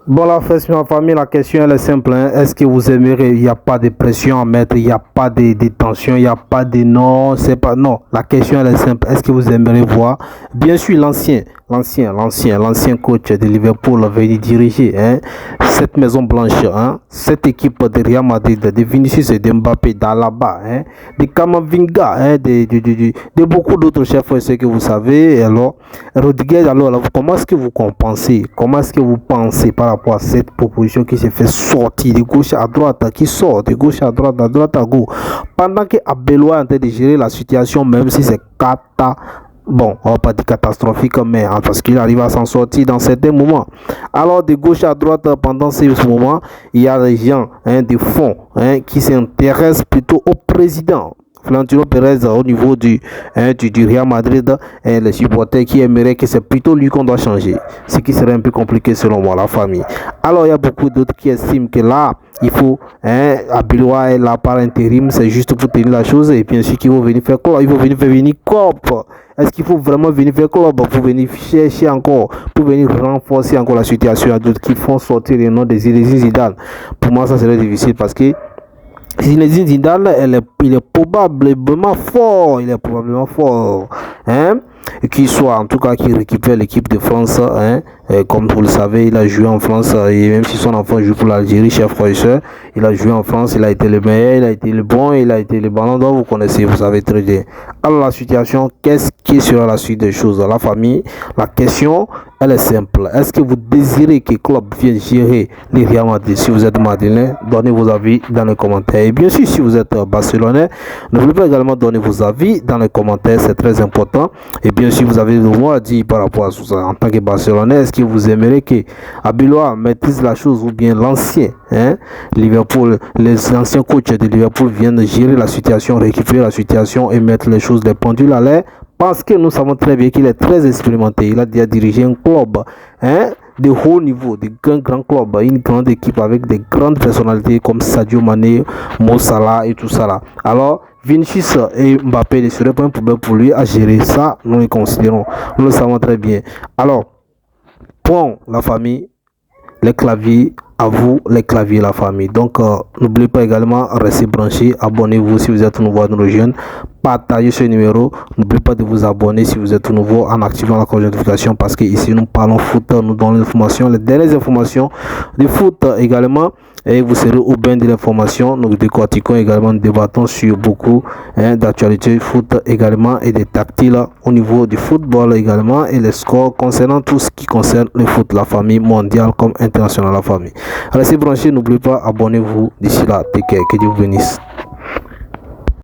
Bon, la fête, ma famille, la question elle est simple, hein. Est-ce que vous aimeriez, il n'y a pas de pression à mettre, il n'y a pas de tension, il n'y a pas de non, c'est pas non. La question elle est simple. Est-ce que vous aimeriez voir, bien sûr, l'ancien coach de Liverpool venir diriger, hein, cette maison blanche, hein, cette équipe de Real Madrid, de Vinicius et de Mbappé, d'Alaba, hein, de Kamavinga, hein, de beaucoup d'autres chefs, ce que vous savez. Alors, Rodriguez, alors, comment est-ce que vous compensez, comment est-ce que vous pensez par rapport à cette proposition qui se fait sortir de gauche à droite, qui sort de gauche à droite à gauche, pendant que Abelou est en train de gérer la situation, même si c'est bon, on va pas dire catastrophique, mais parce qu'il arrive à s'en sortir dans certains moments. Alors, de gauche à droite, pendant ces moments, il y a des gens, hein, de fond, hein, qui s'intéressent plutôt au président Florentino Pérez au niveau du Real Madrid, et les supporters qui aimeraient que c'est plutôt lui qu'on doit changer. Ce qui serait un peu compliqué selon moi, la famille. Alors, il y a beaucoup d'autres qui estiment que là, il faut, hein, Abiloua est là par intérim, c'est juste pour tenir la chose, et bien sûr qu'il faut venir faire quoi? Il faut venir faire COP. Est-ce qu'il faut vraiment venir faire club pour venir chercher encore, pour venir renforcer encore la situation? Il y a d'autres qui font sortir les noms des Zinedine Zidane. Pour moi, ça serait difficile parce que Zinedine Zidane, il est probablement fort. Il est probablement fort. Hein? Qu'il soit, en tout cas, qui récupère l'équipe de France. Hein? Comme vous le savez, il a joué en France. Et même si son enfant joue pour l'Algérie, chef professeur, il a joué en France. Il a été le meilleur, il a été le bon, il a été le ballon d'or. Vous connaissez, vous savez très bien. Alors, la situation, qu'est-ce qui sera la suite des choses? La famille, la question, elle est simple. Est-ce que vous désirez que le club vienne gérer les Real Madrid? Si vous êtes madrilène, donnez vos avis dans les commentaires. Et bien sûr, si vous êtes barcelonais, n'oubliez pas également de donner vos avis dans les commentaires. C'est très important. Et bien sûr, vous avez le mot à dire par rapport à ça. En tant que barcelonais, est-ce que vous aimeriez que Abiloua maîtrise la chose ou bien l'ancien, hein, Liverpool, les anciens coachs de Liverpool viennent gérer la situation, récupérer la situation et mettre les choses, les pendules à l'air? Parce que nous savons très bien qu'il est très expérimenté. Il a déjà dirigé un club, hein, de haut niveau, de grands clubs, une grande équipe avec des grandes personnalités comme Sadio Mané, Mo Salah et tout ça là. Alors, Vinicius et Mbappé ne seraient pas un problème pour lui à gérer ça. Nous les considérons, nous le savons très bien. Alors, pour la famille, les claviers, à vous les claviers, la famille. Donc, n'oubliez pas également rester branché, abonnez-vous si vous êtes nouveau à nos jeunes, partagez ce numéro, n'oubliez pas de vous abonner si vous êtes nouveau en activant la cloche de notification, parce que ici nous parlons foot, nous donnons l'information, les dernières informations du foot également, et vous serez au bain de l'information. Nous décortiquons également, nous débattons sur beaucoup, hein, d'actualités foot également et des tactiles au niveau du football également, et les scores concernant tout ce qui concerne le foot, la famille mondiale comme internationale, la famille. Restez branchés, n'oubliez pas, abonnez-vous. D'ici là, take care, que Dieu vous bénisse.